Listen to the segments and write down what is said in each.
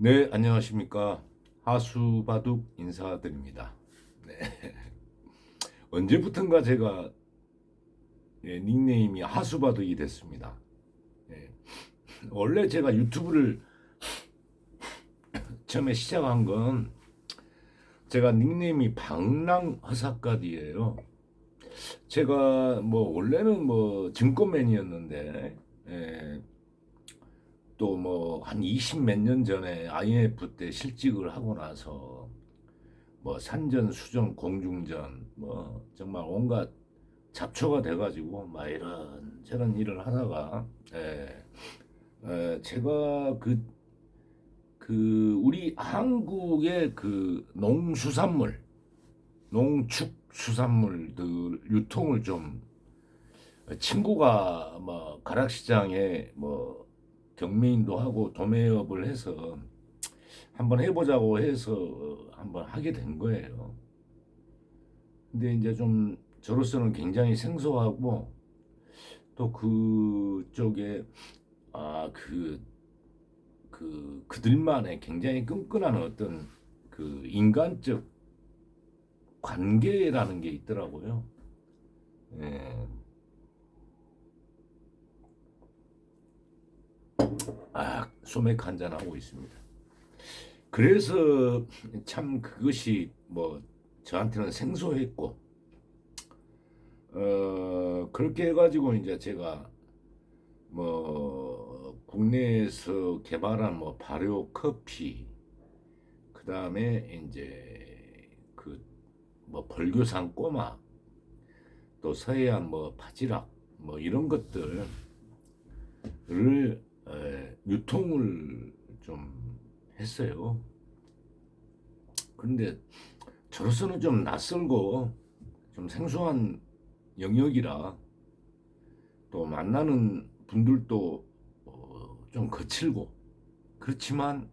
네, 안녕하십니까. 하수바둑 인사드립니다. 네. 언제부턴가 제가 닉네임이 하수바둑이 됐습니다. 예. 원래 제가 유튜브를 처음에 시작한 건 제가 nik네임이 방랑허사갓이에요. 제가 뭐 원래는 뭐 증권맨이었는데 또 뭐 한 20 몇 년 전에 IMF 때 실직을 하고 나서 뭐 산전, 수전, 공중전 뭐 정말 온갖 잡초가 돼가지고 막 이런 저런 일을 하다가 제가 그 우리 한국의 그 농수산물, 농축수산물들 유통을 좀 친구가 뭐 가락시장에 뭐 경매인도 하고 도매업을 해서 한번 해보자고 해서 한번 하게 된 거예요. 근데 이제 좀 저로서는 굉장히 생소하고 또 그쪽에 그들만의 굉장히 끈끈한 어떤 그 인간적 관계라는 게 있더라고요. 예. 소맥 한잔 하고 있습니다. 그래서 참 그것이 뭐 저한테는 생소했고 그렇게 해가지고 이제 제가 뭐 국내에서 개발한 뭐 발효 커피, 그 다음에 이제 그 뭐 벌교산 꼬막, 또 서해안 뭐 바지락 뭐 이런 것들을 유통을 좀 했어요. 그런데 저로서는 좀 낯설고 좀 생소한 영역이라 또 만나는 분들도 좀 거칠고 그렇지만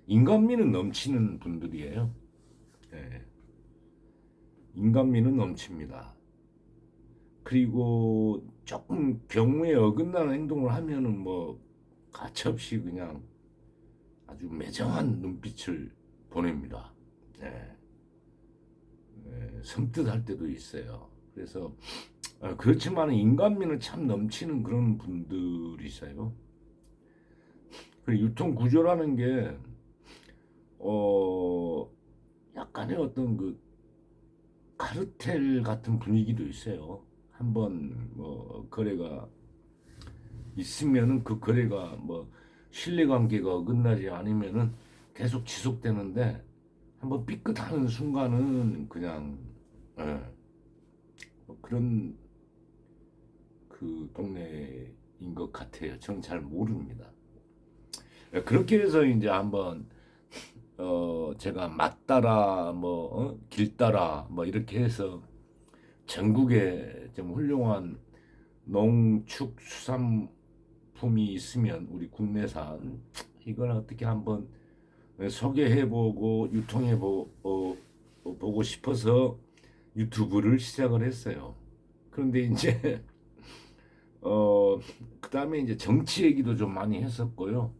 인간미는 넘치는 분들이에요. 예, 인간미는 넘칩니다. 그리고 조금 경우에 어긋나는 행동을 하면은 뭐 가차없이 그냥 아주 매정한 눈빛을 보냅니다. 예, 섬뜩할 때도 있어요. 그래서 그렇지만 인간미는 참 넘치는 그런 분들이세요. 그 유통 구조라는 게 어, 약간의 어떤 그 카르텔 같은 분위기도 있어요. 한번 뭐 거래가 있으면은 그 거래가 뭐 신뢰관계가 어긋나지 않으면은 계속 지속되는데 한번 삐끗하는 순간은 그냥 예, 뭐 그런 그 동네인 것 같아요. 저는 잘 모릅니다. 그렇게 해서 이제 한번 제가 맞따라 뭐 길 따라 뭐 이렇게 해서 전국에 좀 훌륭한 농축수산품이 있으면 우리 국내산 이걸 어떻게 한번 소개해보고 보고 싶어서 유튜브를 시작을 했어요. 그런데 이제 그 다음에 이제 정치 얘기도 좀 많이 했었고요.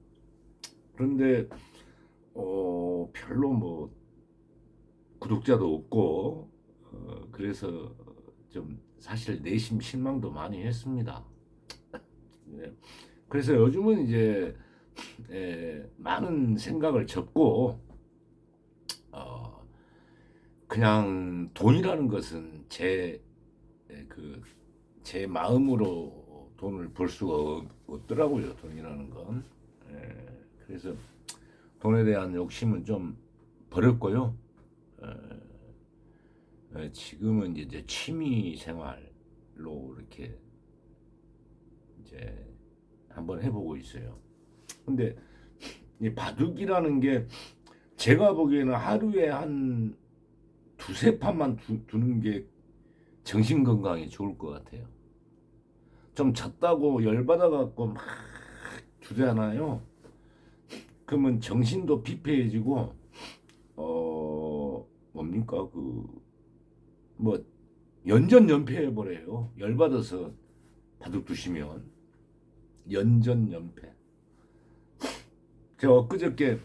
그런데 별로 뭐 구독자도 없고 그래서 좀 사실 내심 실망도 많이 했습니다. 네. 그래서 요즘은 이제 많은 생각을 접고 어, 그냥 돈이라는 것은 제 마음으로 돈을 벌 수가 없더라고요. 돈이라는 건. 그래서 돈에 대한 욕심은 좀 버렸고요. 지금은 이제 취미 생활로 이렇게 이제 한번 해보고 있어요. 근데 이 바둑이라는 게 제가 보기에는 하루에 한 두세 판만 두는 게 정신 건강에 좋을 것 같아요. 좀 잤다고 열받아 갖고 막 두잖아요. 그러면 정신도 피폐해지고 뭡니까 그 뭐 연전연패해 버려요. 열받아서 바둑 두시면 연전연패. 제가 엊그저께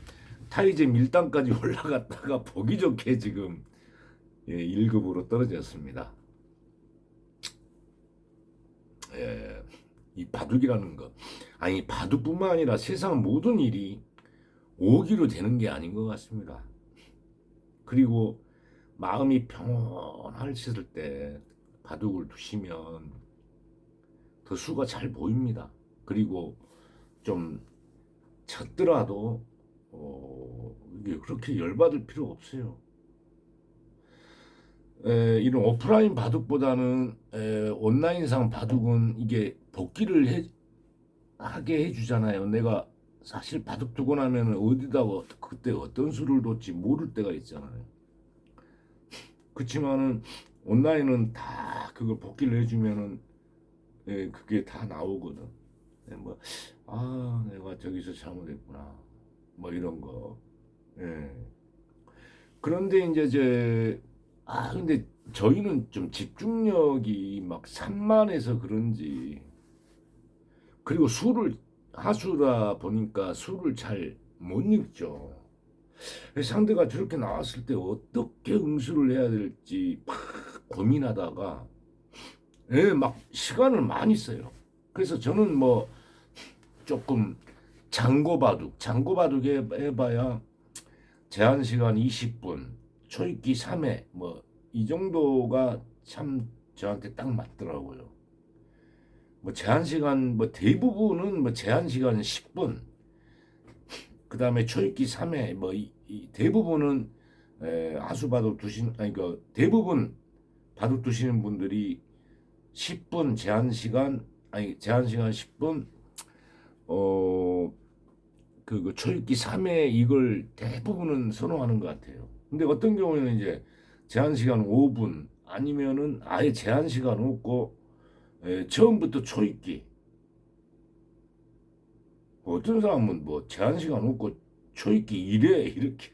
타이제 밀당까지 올라갔다가 보기 좋게 지금 1급으로 떨어졌습니다. 예, 이 바둑이라는 거, 아니 바둑뿐만 아니라 세상 모든 일이 오기로 되는 게 아닌 것 같습니다. 그리고 마음이 평온하실 때 바둑을 두시면 더 수가 잘 보입니다. 그리고 좀 쳤더라도 이게 그렇게 열받을 필요 없어요. 이런 오프라인 바둑보다는 온라인상 바둑은 이게 복귀를 하게 해주잖아요. 내가 사실 바둑 두고 나면 어디다가 그때 어떤 수를 뒀지 모를 때가 있잖아요. 그렇지만은 온라인은 다 그걸 복귀를 해주면은 그게 다 나오거든. 뭐, 내가 저기서 잘못했구나. 뭐 이런 거. 예. 그런데 이제 근데 저희는 좀 집중력이 막 산만해서 그런지, 그리고 하수라 보니까 수를 잘 못 읽죠. 상대가 저렇게 나왔을 때 어떻게 응수를 해야 될지 막 고민하다가, 막 시간을 많이 써요. 그래서 저는 뭐 조금 장고바둑 해봐야 제한 시간 20분, 초읽기 3회, 뭐 이 정도가 참 저한테 딱 맞더라고요. 뭐 제한 시간 뭐 대부분은 뭐 제한 시간 10분, 그 다음에 초읽기 3회, 뭐 이 대부분은 하수바둑 두신 아니 그 대부분 바둑 두시는 분들이 10분 제한 시간 10분 그 초읽기 3회 이걸 대부분은 선호하는 것 같아요. 근데 어떤 경우에는 이제 제한 시간 5분 아니면은 아예 제한 시간 없고 처음부터 초읽기. 어떤 사람은 뭐 제한 시간 없고 초읽기 이래 이렇게.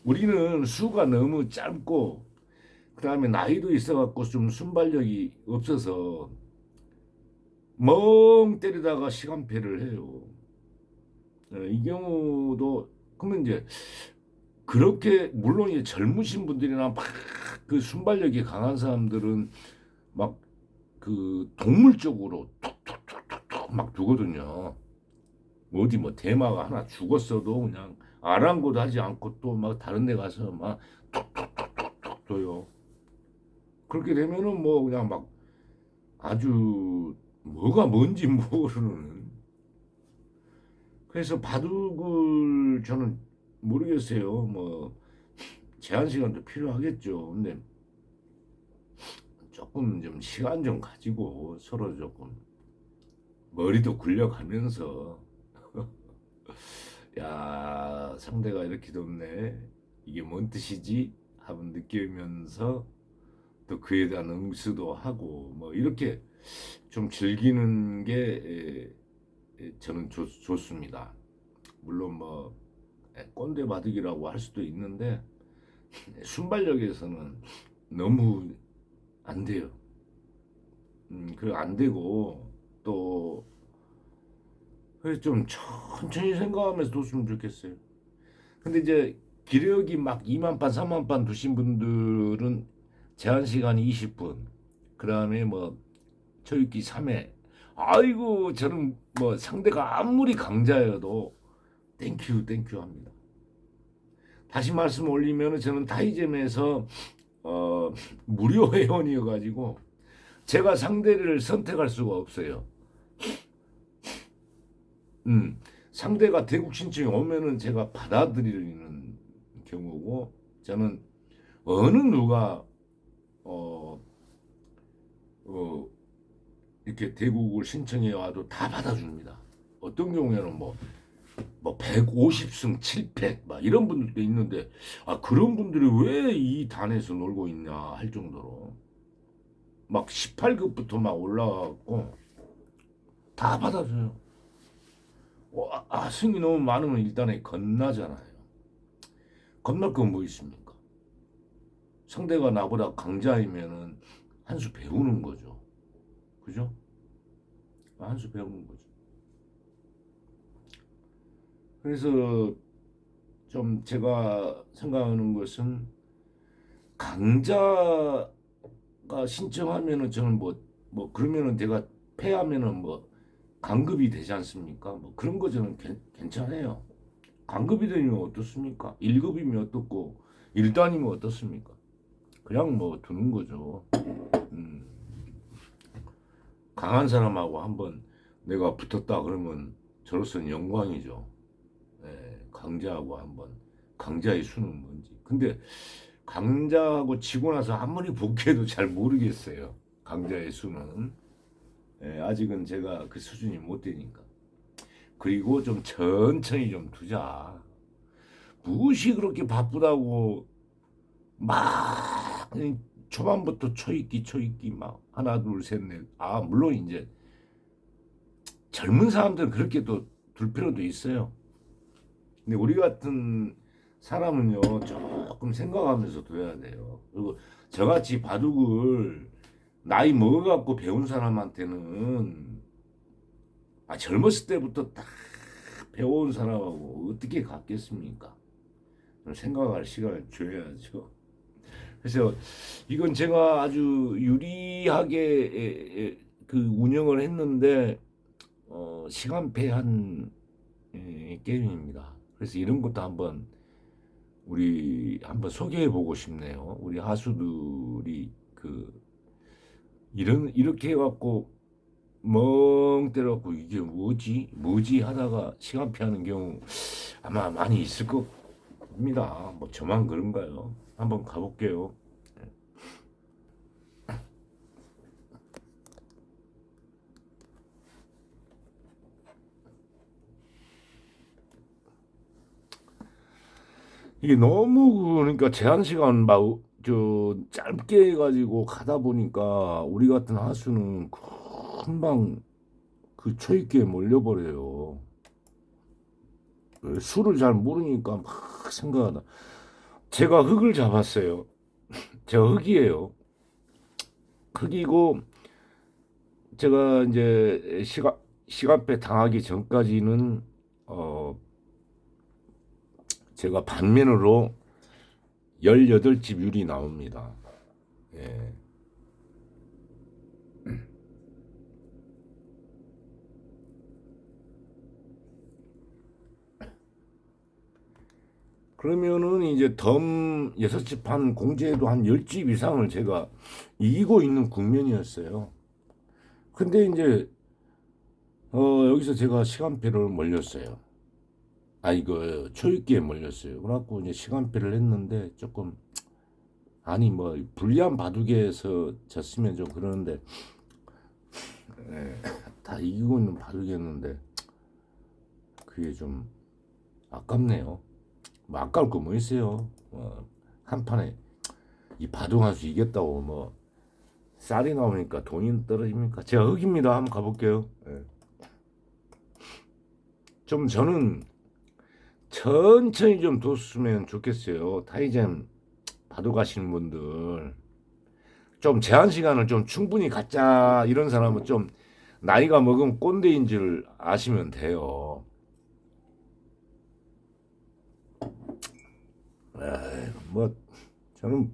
우리는 수가 너무 짧고 그다음에 나이도 있어갖고 좀 순발력이 없어서 멍 때리다가 시간패를 해요. 이 경우도 그러면 이제 그렇게 물론 이제 젊으신 분들이나 막 그 순발력이 강한 사람들은 막 그 동물적으로 툭툭툭툭툭 막 두거든요. 뭐 어디 뭐 대마가 하나 죽었어도 그냥 아랑곳 하지 않고 또 막 다른 데 가서 막 툭툭툭툭툭 둬요. 그렇게 되면은 뭐 그냥 막 아주 뭐가 뭔지 모르는. 그래서 바둑을 저는 모르겠어요. 뭐 제한 시간도 필요하겠죠. 근데 조금 좀 시간 좀 가지고 서로 조금 머리도 굴려가면서 야 상대가 이렇게 덥네 이게 뭔 뜻이지 하면 느끼면서 또 그에 대한 응수도 하고 뭐 이렇게 좀 즐기는 게 저는 좋습니다. 물론 뭐 꼰대 바둑이라고 할 수도 있는데 순발력에서는 너무 안 돼요. 그 안 되고 또 좀 천천히 생각하면서 뒀으면 좋겠어요. 근데 이제 기력이 막 2만 판, 3만 판 두신 분들은 제한 시간이 20분. 그다음에 뭐 초읽기 3회. 아이고 저는 뭐 상대가 아무리 강자여도 땡큐 합니다. 다시 말씀 올리면은 저는 타이점에서 무료 회원이어 가지고 제가 상대를 선택할 수가 없어요. 상대가 대국 신청이 오면은 제가 받아들이는 경우고 저는 어느 누가 어, 어, 이렇게 대국을 신청해 와도 다 받아줍니다. 어떤 경우에는 뭐 150승 7패 막 이런 분들도 있는데 그런 분들이 왜 이 단에서 놀고 있냐 할 정도로 막 18급부터 막 올라가고 다 받아줘요. 승이 너무 많으면 일단은 겁나잖아요. 겁날 건 뭐 있습니까? 상대가 나보다 강자이면은 한 수 배우는 거죠. 그죠? 한 수 배우는 거죠. 그래서 좀 제가 생각하는 것은 강자가 신청하면은 저는 뭐 그러면은 내가 패하면은 뭐 강급이 되지 않습니까? 뭐 그런 거 저는 괜찮아요. 강급이 되면 어떻습니까? 1급이면 어떻고 1단이면 어떻습니까? 그냥 뭐 두는 거죠. 음, 강한 사람하고 한번 내가 붙었다 그러면 저로서는 영광이죠. 예, 강자하고 한번 강자의 수는 뭔지. 근데 강자하고 치고 나서 아무리 복귀해도 잘 모르겠어요. 강자의 수는. 예, 아직은 제가 그 수준이 못 되니까. 그리고 좀 천천히 좀 두자. 무엇이 그렇게 바쁘다고 막 초반부터 초읽기 막 하나 둘 셋 넷. 아 물론 이제 젊은 사람들은 그렇게 또 둘 필요도 있어요. 근데 우리 같은 사람은요 조금 생각하면서 둬야 돼요. 그리고 저같이 바둑을 나이 먹어갖고 배운 사람한테는 젊었을 때부터 딱 배워온 사람하고 어떻게 같겠습니까? 생각할 시간을 줘야죠. 그래서 이건 제가 아주 유리하게 그 운영을 했는데 시간패한 게임입니다. 그래서 이런 것도 한번 우리 한번 소개해 보고 싶네요. 우리 하수들이 그 이렇게 해갖고 멍 때려갖고 이게 뭐지 하다가 시간 피하는 경우 아마 많이 있을 겁니다. 뭐 저만 그런가요? 한번 가볼게요. 이게 너무 그러니까 제한 시간 막 저 짧게 해가지고 가다 보니까 우리 같은 하수는 금방 그 초입기에 몰려버려요. 수를 잘 모르니까 막 생각하다. 제가 흙을 잡았어요. 제가 흙이에요. 흙이고 제가 이제 시간배 당하기 전까지는 어 제가 반면으로 18집 율이 나옵니다. 예. 그러면은 이제 덤 6집 한 공제에도 한 10집 이상을 제가 이기고 있는 국면이었어요. 근데 이제 여기서 제가 시간표를 몰렸어요. 이거 초읽기에 몰렸어요. 그래갖고 이제 시간표를 했는데 조금 아니 뭐 불리한 바둑에서 졌으면 좀 그러는데 예, 다 이기고 있는 바둑이었는데 그게 좀 아깝네요. 뭐 아까울 거 뭐 있어요. 한 판에 이 바둑 한 수 이겼다고 뭐 쌀이 나오니까 돈이 떨어집니까? 제가 흑입니다. 한번 가볼게요. 예. 좀 저는 천천히 좀 뒀으면 좋겠어요. 타이젠 바둑 하시는 분들 좀 제한 시간을 좀 충분히 갖자 이런 사람은 좀 나이가 먹으면 꼰대인 줄 아시면 돼요. 뭐 저는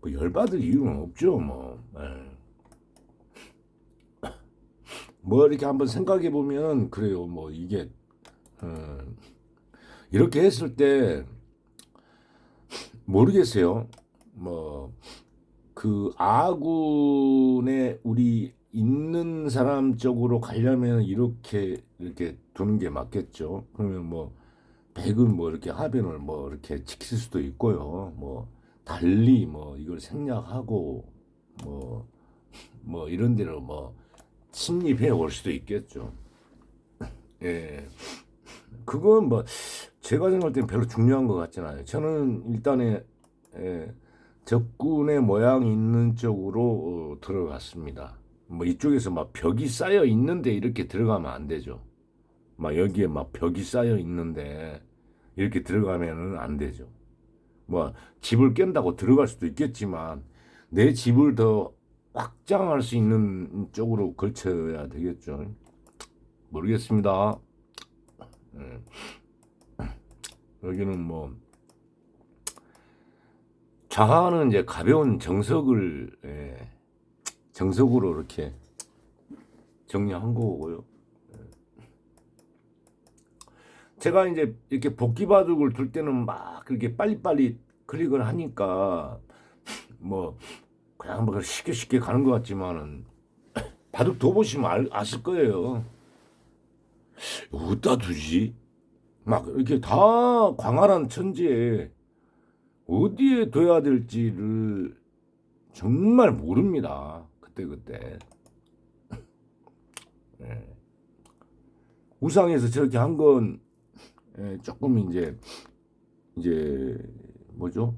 뭐 열받을 이유는 없죠. 뭐 이렇게 한번 생각해 보면 그래요. 뭐 이게 어, 이렇게 했을 때 모르겠어요. 뭐 그 아군의 우리 있는 사람 쪽으로 가려면 이렇게 두는 게 맞겠죠. 그러면 뭐 백은 뭐 이렇게 하변을 뭐 이렇게 지킬 수도 있고요. 뭐 달리 뭐 이걸 생략하고 뭐 이런 데로 뭐 침입해 올 수도 있겠죠. 예. 그건 뭐 제가 생각할 때는 별로 중요한 것 같진 않아요. 저는 일단은 예, 적군의 모양이 있는 쪽으로 들어갔습니다. 뭐 이쪽에서 막 벽이 쌓여 있는데 이렇게 들어가면 안 되죠. 막 여기에 막 벽이 쌓여 있는데 이렇게 들어가면은 안 되죠. 뭐 집을 깬다고 들어갈 수도 있겠지만 내 집을 더 확장할 수 있는 쪽으로 걸쳐야 되겠죠. 모르겠습니다. 예. 여기는 뭐 좌하는 이제 가벼운 정석을 정석으로 이렇게 정리한 거고요. 제가 이제 이렇게 복귀 바둑을 둘 때는 막 그렇게 빨리빨리 클릭을 하니까 뭐 그냥 뭐 쉽게 쉽게 가는 것 같지만은 바둑 둬보시면 아실 거예요. 어디다 두지? 막 이렇게 다 광활한 천지에 어디에 둬야 될지를 정말 모릅니다. 그때. 예. 우상에서 저렇게 한 건 조금 이제 뭐죠?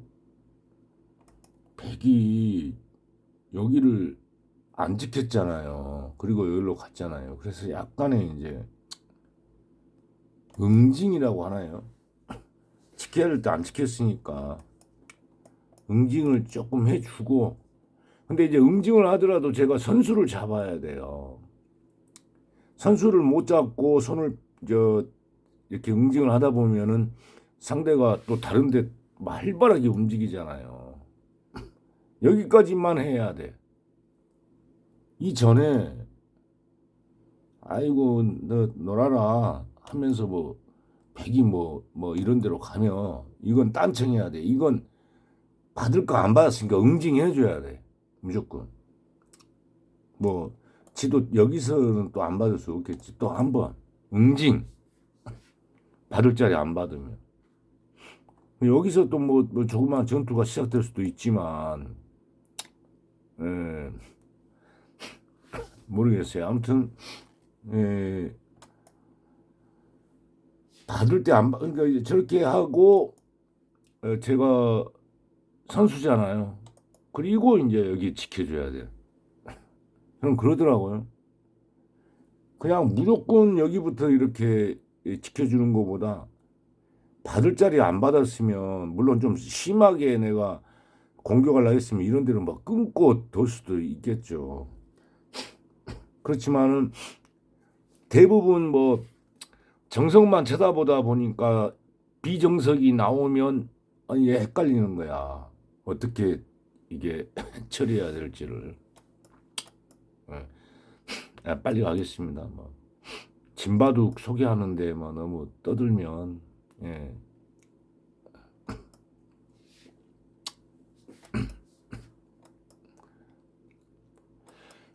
백이 여기를 안 지켰잖아요. 그리고 여기로 갔잖아요. 그래서 약간의 이제 응징이라고 하나요? 지켜야 될 때 안 지켰으니까 응징을 조금 해주고, 근데 이제 응징을 하더라도 제가 선수를 잡아야 돼요. 선수를 못 잡고 손을 이렇게 응징을 하다 보면은 상대가 또 다른데 활발하게 움직이잖아요. 여기까지만 해야 돼. 이전에 아이고 너 놀아라 하면서 뭐 백이 뭐 이런 데로 가면 이건 딴청해야 돼. 이건 받을 거 안 받았으니까 응징해 줘야 돼. 무조건. 뭐 지도 여기서는 또 안 받을 수 없겠지. 또 한 번 응징 받을 자리 안 받으면 여기서 또 뭐 조그만 전투가 시작될 수도 있지만 예, 모르겠어요. 아무튼 예, 받을 때 안 그러니까 저렇게 하고 제가 선수잖아요. 그리고 이제 여기 지켜줘야 돼요. 그럼 그러더라고요. 그냥 무조건 여기부터 이렇게 지켜주는 것보다 받을 자리 안 받았으면 물론 좀 심하게 내가 공격하려 했으면 이런 데로 막 끊고 돌 수도 있겠죠. 그렇지만은 대부분 뭐 정석만 쳐다보다 보니까 비정석이 나오면 아니 헷갈리는 거야. 어떻게 이게 처리해야 될지를. 빨리 가겠습니다. 뭐 진바둑 소개하는데 뭐 너무 떠들면 예.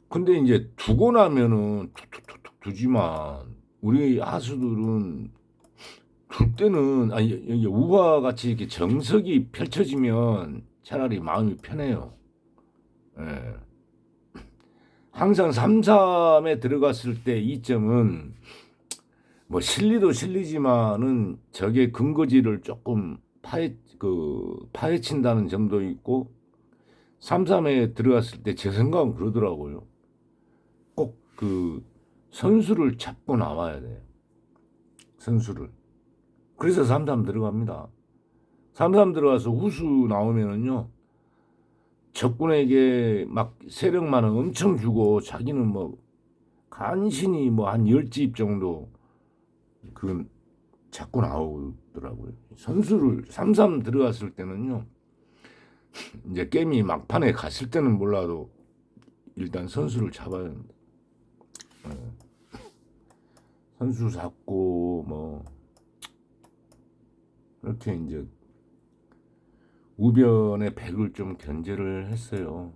근데 이제 두고 나면은 툭툭툭툭 두지만 우리 하수들은 둘 때는 아니 여기 우화 같이 이렇게 정석이 펼쳐지면 차라리 마음이 편해요. 예. 항상 3-3에 들어갔을 때 이점은 뭐 실리도 실리지만은 적의 근거지를 조금 파헤친다는 점도 있고 3-3에 들어갔을 때 제 생각은 그러더라고요. 꼭 그 선수를 잡고 나와야 돼요. 선수를. 그래서 3-3 들어갑니다. 3-3 들어가서 후수 나오면은요. 적군에게 막 세력만은 엄청 주고 자기는 뭐 간신히 뭐 한 10집 정도 그 잡고 나오더라고요. 선수를 3-3 들어갔을 때는요. 이제 게임이 막판에 갔을 때는 몰라도 일단 선수를 잡아야 합니다. 선수 잡고 뭐 이렇게 이제 우변의 백을 좀 견제를 했어요.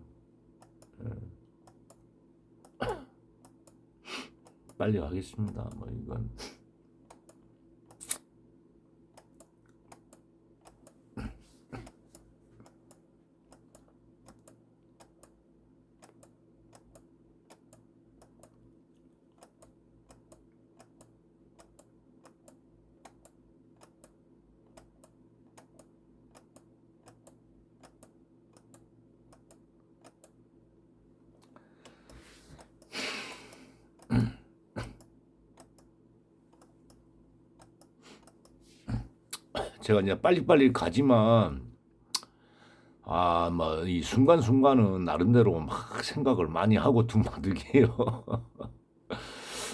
빨리 가겠습니다. 뭐 이건 제가 이제 빨리빨리 가지만 뭐 이 순간순간은 나름대로 막 생각을 많이 하고 둔 바둑이에요.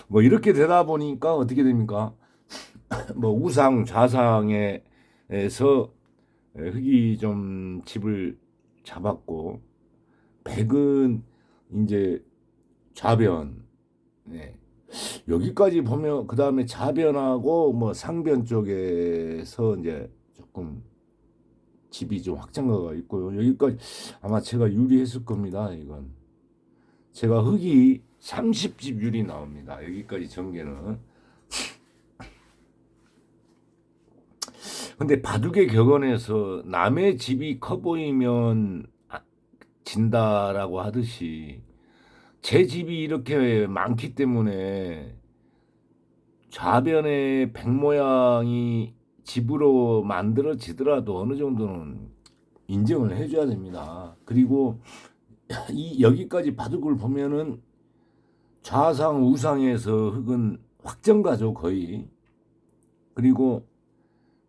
뭐 이렇게 되다 보니까 어떻게 됩니까? 뭐 우상 좌상의 흙이 좀 집을 잡았고, 백은 이제 좌변. 네. 여기까지 보면 그 다음에 좌변하고 뭐 상변 쪽에서 이제 조금 집이 좀 확장가가 있고요. 여기까지 아마 제가 유리했을 겁니다. 이건 제가 흙이 30집 유리 나옵니다. 여기까지 전개는. 근데 바둑의 격언에서 남의 집이 커 보이면 진다라고 하듯이 제 집이 이렇게 많기 때문에 좌변의 백 모양이 집으로 만들어지더라도 어느 정도는 인정을 해줘야 됩니다. 그리고 이 여기까지 바둑을 보면은 좌상 우상에서 흙은 확정가죠 거의. 그리고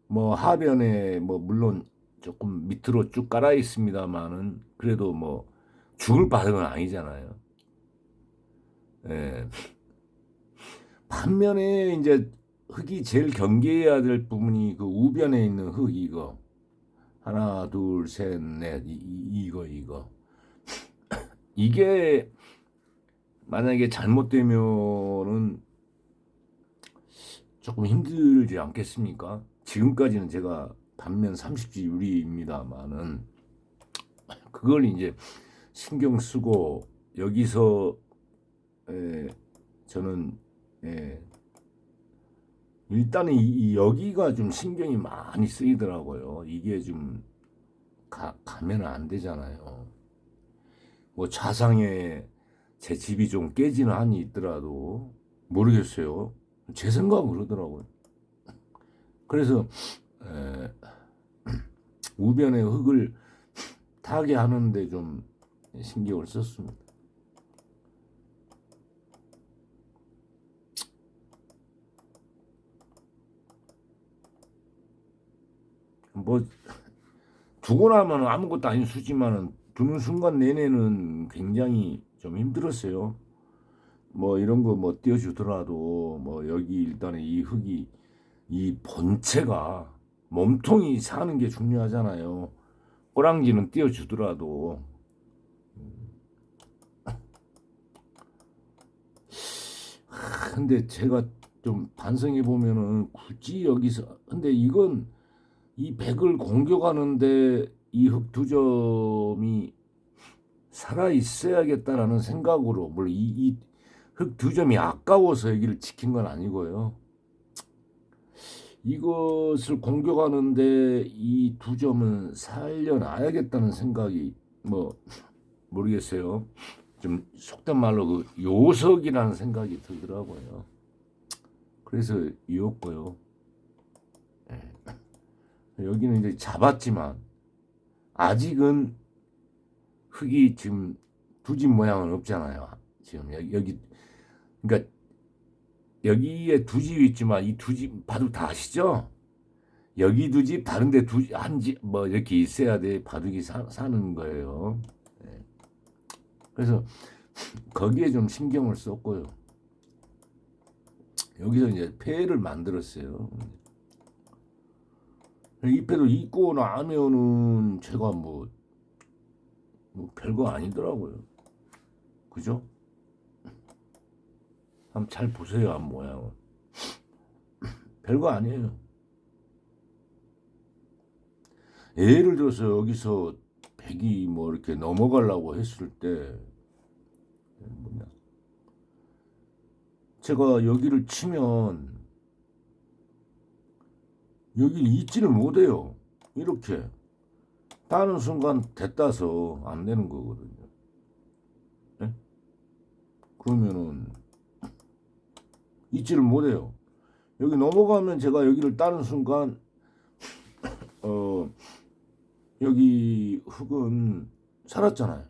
뭐 하변에 뭐 물론 조금 밑으로 쭉 깔아 있습니다만은 그래도 뭐 죽을 바닥은 아니잖아요. 예. 반면에 이제 흙이 제일 경계해야 될 부분이 그 우변에 있는 흙 이거 하나 둘 셋 넷 이거 이게 만약에 잘못되면은 조금 힘들지 않겠습니까? 지금까지는 제가 반면 30지 유리입니다만은 그걸 이제 신경 쓰고 여기서 저는 일단은 여기가 좀 신경이 많이 쓰이더라고요. 이게 좀 가면 안 되잖아요. 뭐 좌상에 제 집이 좀 깨지는 한이 있더라도 모르겠어요. 제 생각은 그러더라고요. 그래서 에, 우변의 흙을 타게 하는데 좀 신경을 썼습니다. 뭐 두고 나면 아무것도 아닌 수지만은 두는 순간 내내는 굉장히 좀 힘들었어요. 뭐 이런 거 뭐 띄워주더라도 뭐 여기 일단은 이 흙이 이 본체가 몸통이 사는 게 중요하잖아요. 꼬랑지는 띄워주더라도. 근데 제가 좀 반성해 보면은 굳이 여기서 근데 이건 이 백을 공격하는데 이 흙 두 점이 살아 있어야겠다라는 생각으로 물론 이 흙 두 점이 아까워서 여기를 지킨 건 아니고요. 이것을 공격하는데 이 두 점은 살려놔야겠다는 생각이 뭐 모르겠어요. 좀 속된 말로 그 요석이라는 생각이 들더라고요. 그래서 이었고요. 여기는 이제 잡았지만 아직은 흙이 지금 두 집 모양은 없잖아요. 지금 여기 그러니까 여기에 두 집이 있지만 이 두 집 바둑 다 아시죠? 여기 두 집 다른데 한 집 뭐 이렇게 있어야 돼 바둑이 사는 거예요. 그래서 거기에 좀 신경을 썼고요. 여기서 이제 패를 만들었어요. 이 패도 있고 나면은 제가 뭐 별거 아니더라고요. 그죠? 한번 잘 보세요, 앞 모양은. 별거 아니에요. 예를 들어서 여기서 백이 뭐 이렇게 넘어가려고 했을 때 뭐냐? 제가 여기를 치면 여기를 잊지를 못해요. 이렇게 따는 순간 됐다서 안 되는 거거든요. 네? 그러면은 잊지를 못해요. 여기 넘어가면 제가 여기를 따는 순간 어 여기 흙은 살았잖아요.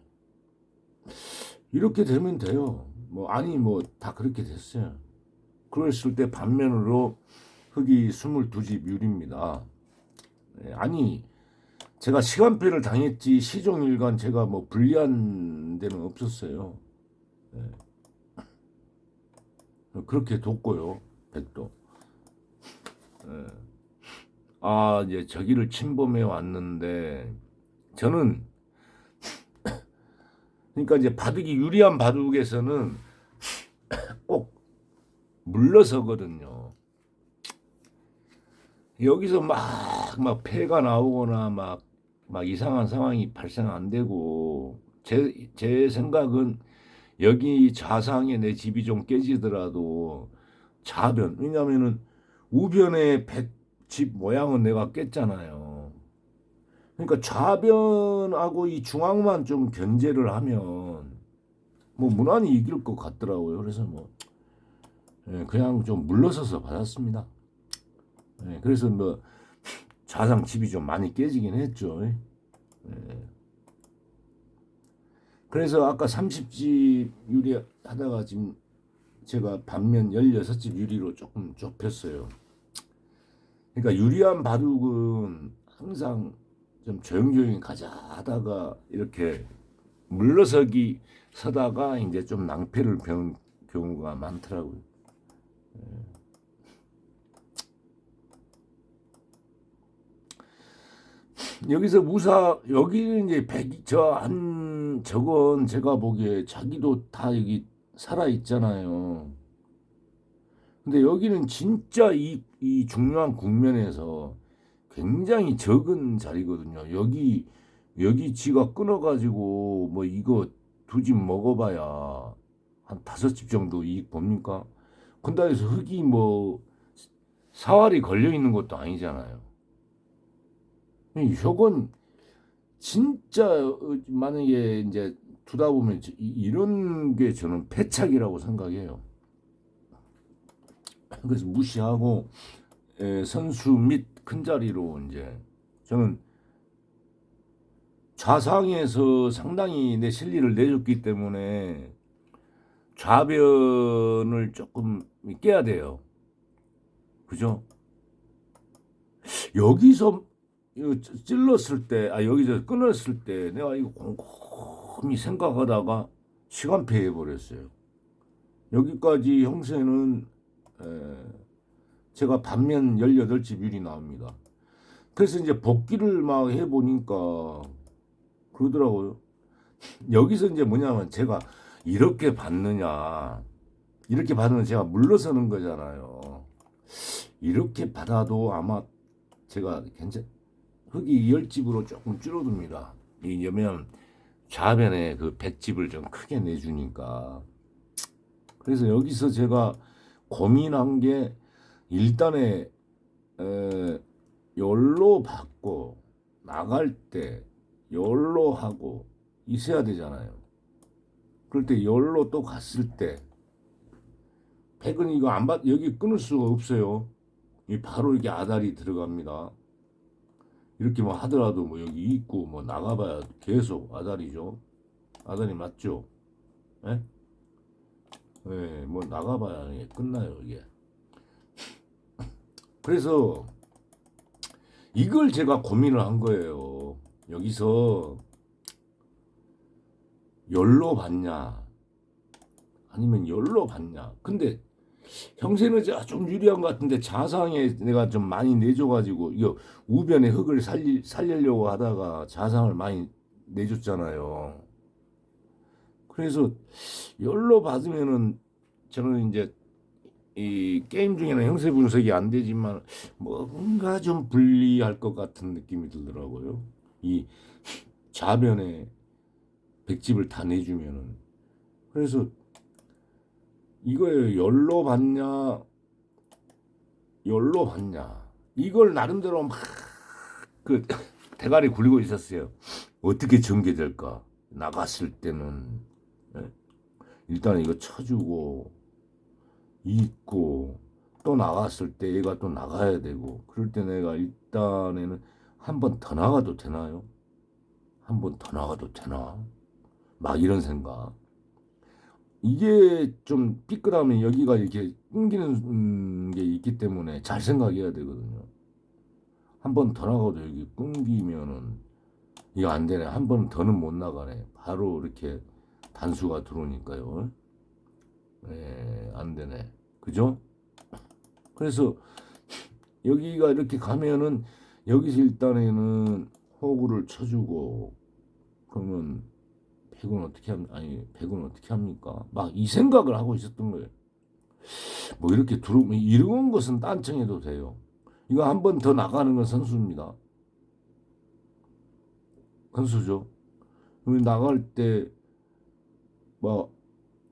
이렇게 되면 돼요. 뭐 아니 뭐 다 그렇게 됐어요. 그랬을 때 반면으로 흙이 22집 유리입니다. 아니 제가 시간표를 당했지 시종일관 제가 뭐 불리한 데는 없었어요. 예. 그렇게 뒀고요. 백도. 예. 이제 저기를 침범해 왔는데 저는 그러니까 이제 바둑이 유리한 바둑에서는 꼭 물러서거든요. 여기서 막 패가 나오거나 막 이상한 상황이 발생 안 되고 제 생각은 여기 좌상에 내 집이 좀 깨지더라도 좌변 왜냐면은 우변의 집 모양은 내가 깼잖아요. 그러니까 좌변하고 이 중앙만 좀 견제를 하면 뭐 무난히 이길 것 같더라고요. 그래서 뭐 그냥 좀 물러서서 받았습니다. 그래서 뭐 좌상 집이 좀 많이 깨지긴 했죠. 그래서 아까 30집 유리하다가 지금 제가 반면 16집 유리로 조금 좁혔어요. 그러니까 유리한 바둑은 항상 좀 조용조용히 가자 하다가 이렇게 물러서기 서다가 이제 좀 낭패를 배운 경우가 많더라고요. 여기서 여기는 이제 저건 제가 보기에 자기도 다 여기 살아 있잖아요. 근데 여기는 진짜 이 중요한 국면에서 굉장히 적은 자리거든요. 여기 지가 끊어가지고 뭐 이거 두 집 먹어봐야 한 5집 정도 이익 봅니까? 근데 해서 흙이 뭐 사활이 걸려 있는 것도 아니잖아요. 저건 진짜 만약에 이제 두다 보면 이런 게 저는 패착이라고 생각해요. 그래서 무시하고 선수 및 큰 자리로 이제 저는 좌상에서 상당히 내 실리를 내줬기 때문에 좌변을 조금 깨야 돼요. 그죠? 여기서 찔렀을 때, 여기서 끊었을 때 내가 이거 곰곰이 생각하다가 시간패 해버렸어요. 여기까지 형세는 에, 제가 반면 18집 율이 나옵니다. 그래서 이제 복귀를 막 해보니까 그러더라고요. 여기서 이제 뭐냐면 제가 이렇게 받느냐, 이렇게 받으면 제가 물러서는 거잖아요. 이렇게 받아도 아마 제가 흙이 10집으로 조금 줄어듭니다. 왜냐면 좌변에 그 100집을 좀 크게 내주니까. 그래서 여기서 제가 고민한 게 일단에 열로 받고 나갈 때 열로 하고 있어야 되잖아요. 그럴 때 열로 또 갔을 때 백은 이거 안 받, 여기 끊을 수가 없어요. 이 바로 이게 아다리 들어갑니다. 이렇게 뭐 하더라도 뭐 여기 있고 뭐 나가봐야 계속 아다리죠. 아다리 맞죠? 예? 예, 뭐 나가봐야 이게 끝나요 이게. 그래서 이걸 제가 고민을 한 거예요. 여기서 열로 받냐 아니면 열로 받냐. 근데 형세는 좀 유리한 것 같은데 자상에 내가 좀 많이 내줘가지고 이거 우변에 흙을 살리려고 하다가 자상을 많이 내줬잖아요. 그래서 열로 받으면은 저는 이제 이 게임 중에는 형세 분석이 안 되지만 뭔가 좀 불리할 것 같은 느낌이 들더라고요. 이 좌변에 백집을 다 내주면은 그래서 이거에 열로 받냐 이걸 나름대로 막 그 대가리 굴리고 있었어요. 어떻게 전개될까? 나갔을 때는 예? 일단 이거 쳐주고 있고 또 나갔을 때 얘가 또 나가야 되고 그럴 때 내가 일단에는 한 번 더 나가도 되나요? 한 번 더 나가도 되나? 막 이런 생각. 이게 좀 삐끗하면 여기가 이렇게 끊기는 게 있기 때문에 잘 생각해야 되거든요. 한 번 더 나가도 여기 끊기면은 이거 안 되네. 한 번 더는 못 나가네. 바로 이렇게 단수가 들어오니까요. 안 되네. 그죠? 그래서 여기가 이렇게 가면은 여기서 일단에는 호구를 쳐주고 그러면 백은 어떻게 아니 백은 어떻게 합니까? 막 이 생각을 하고 있었던 거예요. 뭐 이렇게 들어오면 이런 것은 딴청해도 돼요. 이거 한 번 더 나가는 건 선수입니다. 선수죠. 나갈 때 뭐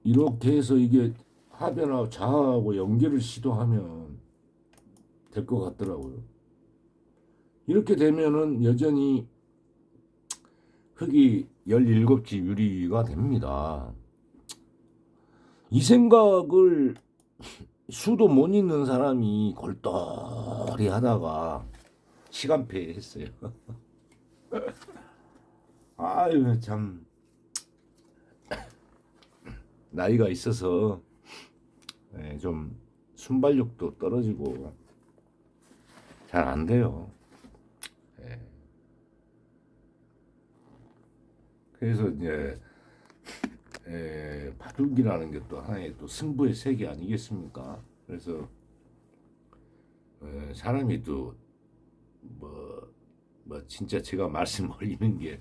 이렇게 해서 이게 하변하고 좌하고 연결을 시도하면 될 것 같더라고요. 이렇게 되면은 여전히 흙이 17지 유리가 됩니다. 이 생각을 수도 못 있는 사람이 골똘히 하다가 시간패 했어요. 아유, 참, 나이가 있어서 좀 순발력도 떨어지고 잘 안 돼요. 예. 그래서 이제 바둑이라는 게 또 하나의 또 승부의 세계 아니겠습니까? 그래서 사람이 또 뭐 진짜 제가 말씀 올리는 게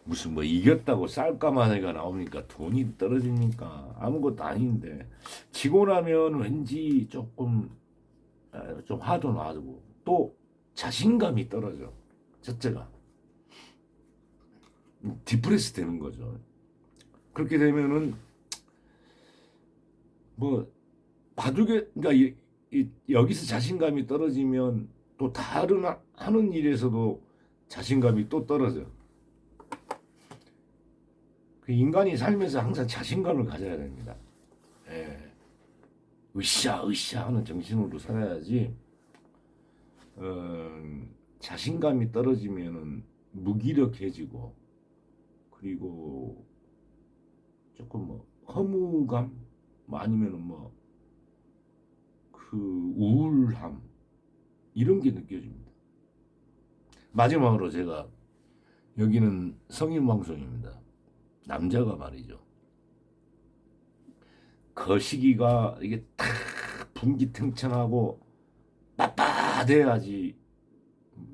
무슨 뭐 이겼다고 쌀까마니가 나오니까 돈이 떨어지니까 아무것도 아닌데 지고 나면 왠지 조금 좀 화도 나고 또 자신감이 떨어져. 첫째가 디프레스 되는 거죠. 그렇게 되면은 뭐 바둑에 그러니까 여기서 자신감이 떨어지면 또 다른 하는 일에서도 자신감이 또 떨어져. 그 인간이 살면서 항상 자신감을 가져야 됩니다. 예. 으쌰 하는 정신으로 살아야지. 자신감이 떨어지면은 무기력해지고 그리고 조금 뭐 허무감 뭐 아니면은 뭐 그 우울함 이런 게 느껴집니다. 마지막으로 제가 여기는 성인 방송입니다. 남자가 말이죠. 거시기가 이게 탁 분기탱천하고 빳빳해야지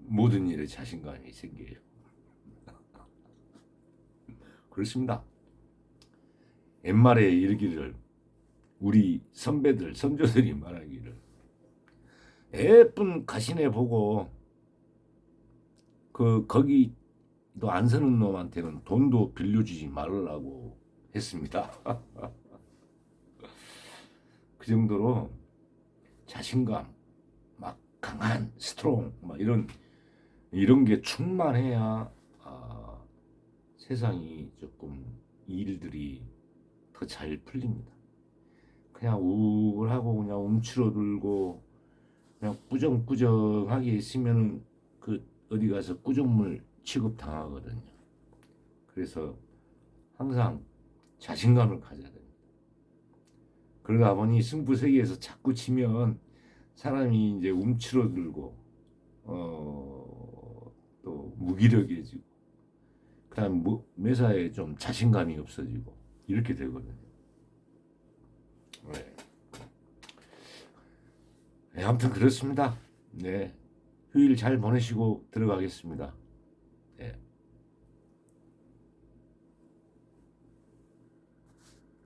모든 일에 자신감이 생겨요. 그렇습니다. 옛말에 이르기를 우리 선배들 선조들이 말하기를 예쁜 가시네 보고 거기도 안 서는 놈한테는 돈도 빌려주지 말라고 했습니다. 그 정도로 자신감, 막 강한 스트롱, 막 이런 게 충만해야 세상이 조금 일들이 더 잘 풀립니다. 그냥 우울하고 그냥 움츠러들고 그냥 꾸정꾸정하게 있으면 그 어디 가서 꾸정물 취급 당하거든요. 그래서 항상 자신감을 가져야 됩니다. 그러다 보니 승부 세계에서 자꾸 치면 사람이 이제 움츠러들고 또 무기력해지고 그다음 매사에 좀 자신감이 없어지고 이렇게 되거든요. 네. 네, 아무튼 그렇습니다. 네, 휴일 잘 보내시고 들어가겠습니다.